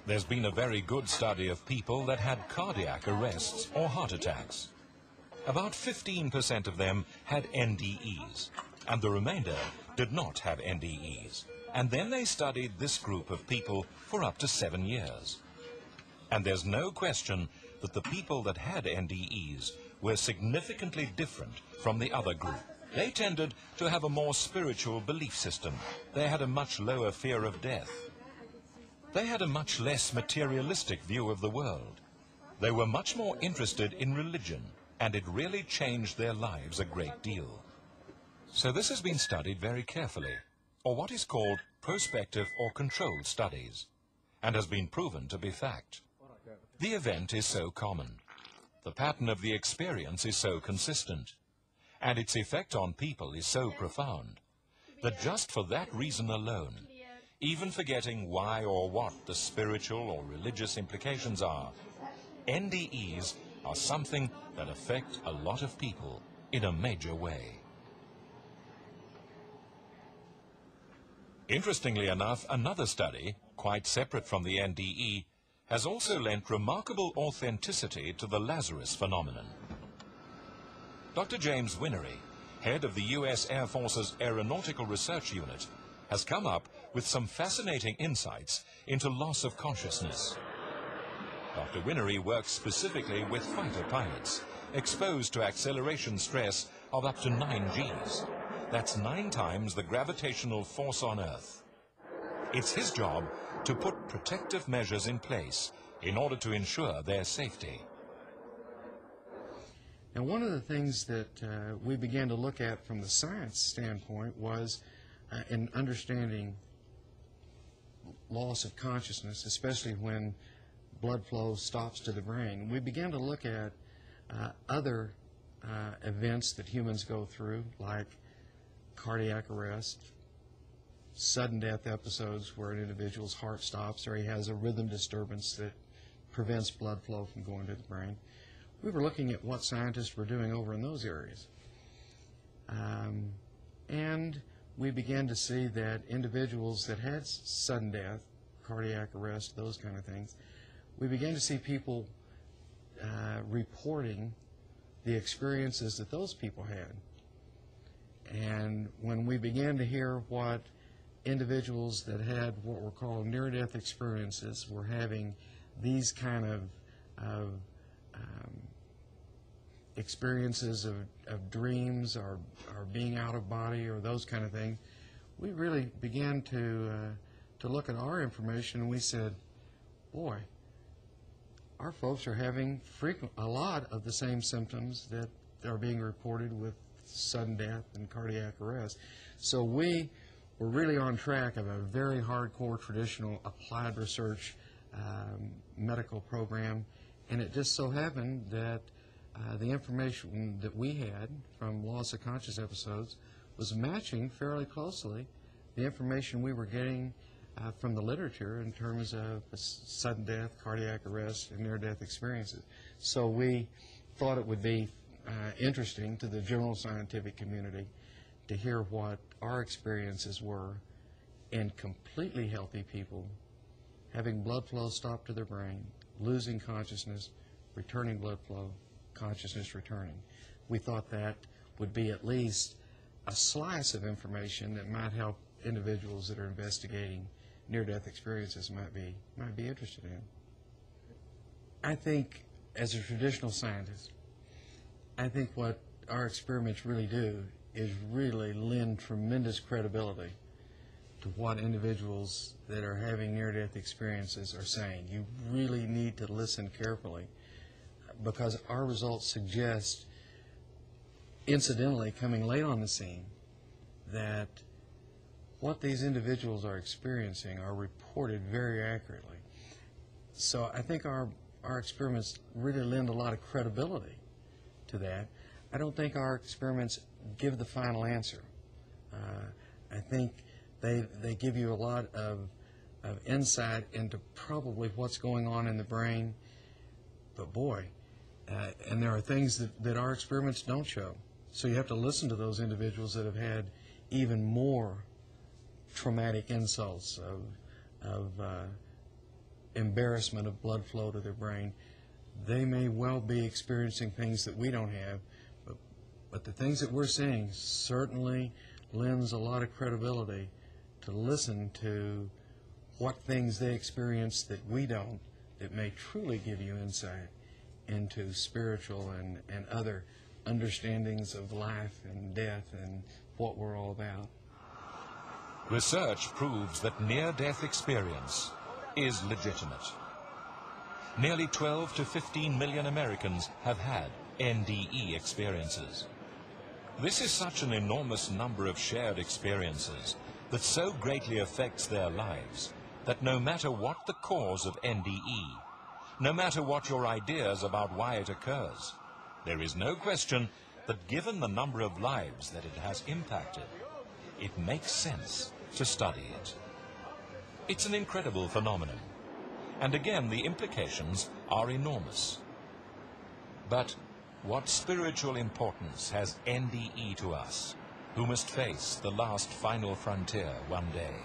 There's been a very good study of people that had cardiac arrests or heart attacks. About 15% of them had NDEs, and the remainder did not have NDEs. And then they studied this group of people for up to 7 years. And there's no question that the people that had NDEs were significantly different from the other group. They tended to have a more spiritual belief system. They had a much lower fear of death. They had a much less materialistic view of the world. They were much more interested in religion, and it really changed their lives a great deal. So this has been studied very carefully, or what is called prospective or controlled studies, and has been proven to be fact. The event is so common. The pattern of the experience is so consistent, and its effect on people is so profound, that just for that reason alone, even forgetting why or what the spiritual or religious implications are, NDEs are something that affect a lot of people in a major way. Interestingly enough, another study, quite separate from the NDE, has also lent remarkable authenticity to the Lazarus phenomenon. Dr. James Winery, head of the U.S. Air Force's Aeronautical Research Unit, has come up with some fascinating insights into loss of consciousness. Dr. Winery works specifically with fighter pilots, exposed to acceleration stress of up to 9 Gs. That's 9 times the gravitational force on Earth. It's his job to put protective measures in place in order to ensure their safety. Now, one of the things that we began to look at from the science standpoint was in understanding loss of consciousness, especially when blood flow stops to the brain. We began to look at other events that humans go through, like cardiac arrest, sudden death episodes where an individual's heart stops or he has a rhythm disturbance that prevents blood flow from going to the brain. We were looking at what scientists were doing over in those areas. And we began to see that individuals that had sudden death, cardiac arrest, those kind of things, we began to see people reporting the experiences that those people had. And when we began to hear what individuals that had what were called near-death experiences were having these kind of experiences of dreams or being out of body or those kind of things, we really began to look at our information, and we said, boy, our folks are having a lot of the same symptoms that are being reported with sudden death and cardiac arrest. So we were really on track of a very hardcore traditional applied research medical program, and it just so happened that the information that we had from loss of conscious episodes was matching fairly closely the information we were getting from the literature in terms of sudden death, cardiac arrest, and near-death experiences. So we thought it would be interesting to the general scientific community to hear what our experiences were in completely healthy people having blood flow stop to their brain, losing consciousness, returning blood flow, consciousness returning. We thought that would be at least a slice of information that might help individuals that are investigating near-death experiences might be interested in. I think, as a traditional scientist, I think what our experiments really do is really lend tremendous credibility to what individuals that are having near-death experiences are saying. You really need to listen carefully, because our results suggest, incidentally coming late on the scene, that what these individuals are experiencing are reported very accurately. So I think our experiments really lend a lot of credibility to that. I don't think our experiments give the final answer. I think they give you a lot of insight into probably what's going on in the brain, but boy, and there are things that our experiments don't show. So you have to listen to those individuals that have had even more traumatic insults, of embarrassment of blood flow to their brain. They may well be experiencing things that we don't have, but the things that we're seeing certainly lends a lot of credibility to listen to what things they experience that we don't, that may truly give you insight into spiritual and other understandings of life and death and what we're all about. Research proves that near-death experience is legitimate. Nearly 12 to 15 million Americans have had NDE experiences. This is such an enormous number of shared experiences that so greatly affects their lives that no matter what the cause of NDE, no matter what your ideas about why it occurs, there is no question that given the number of lives that it has impacted, it makes sense to study it. It's an incredible phenomenon, and again the implications are enormous. But what spiritual importance has NDE to us, who must face the last final frontier one day?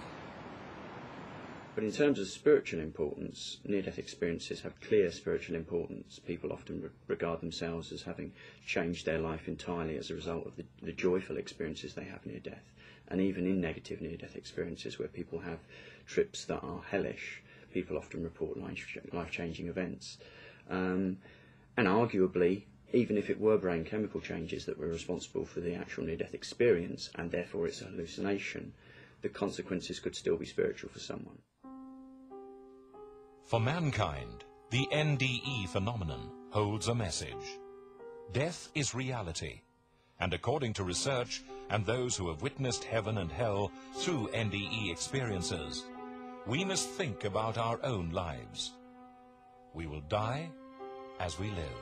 But in terms of spiritual importance, near-death experiences have clear spiritual importance. People often regard themselves as having changed their life entirely as a result of the joyful experiences they have near-death. And even in negative near-death experiences where people have trips that are hellish, people often report life-changing events. And arguably, even if it were brain chemical changes that were responsible for the actual near-death experience, and therefore it's a hallucination, the consequences could still be spiritual for someone. For mankind, the NDE phenomenon holds a message. Death is reality, and according to research and those who have witnessed heaven and hell through NDE experiences, we must think about our own lives. We will die as we live.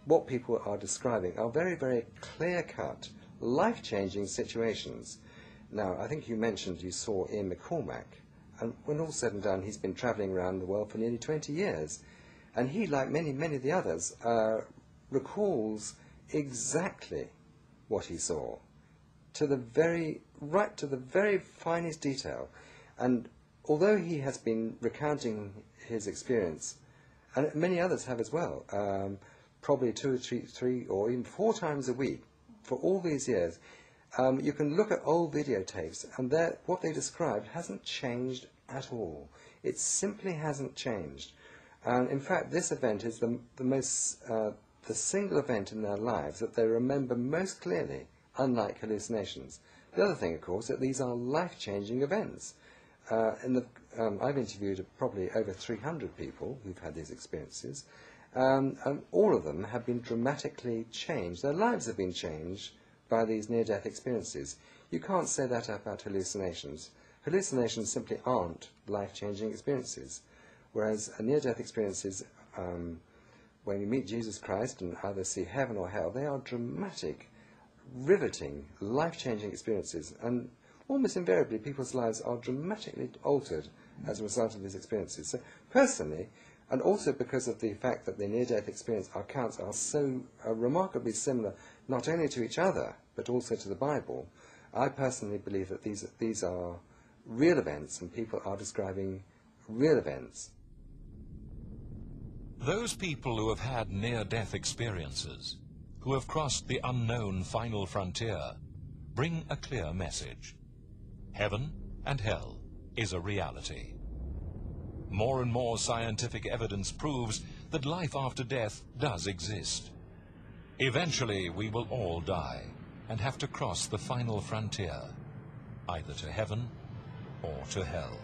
What people are describing are very, very clear-cut, life-changing situations. Now, I think you mentioned you saw Ian McCormack, and when all's said and done, he's been travelling around the world for nearly 20 years. And he, like many, many of the others, recalls exactly what he saw, right to the very finest detail. And although he has been recounting his experience, and many others have as well, probably 2 or 3 or even 4 times a week for all these years, you can look at old videotapes, and what they described hasn't changed at all. It simply hasn't changed. And in fact, this event is the single event in their lives that they remember most clearly, unlike hallucinations. The other thing, of course, that these are life-changing events. I've interviewed probably over 300 people who've had these experiences, and all of them have been dramatically changed. Their lives have been changed by these near-death experiences. You can't say that about hallucinations. Hallucinations simply aren't life-changing experiences, whereas near-death experiences, when you meet Jesus Christ and either see heaven or hell, they are dramatic, riveting, life-changing experiences, and almost invariably people's lives are dramatically altered as a result of these experiences. So personally, and also because of the fact that the near-death experience accounts are so remarkably similar not only to each other, but also to the Bible, I personally believe that these are real events and people are describing real events. Those people who have had near-death experiences, who have crossed the unknown final frontier, bring a clear message. Heaven and hell is a reality. More and more scientific evidence proves that life after death does exist. Eventually, we will all die and have to cross the final frontier, either to heaven or to hell.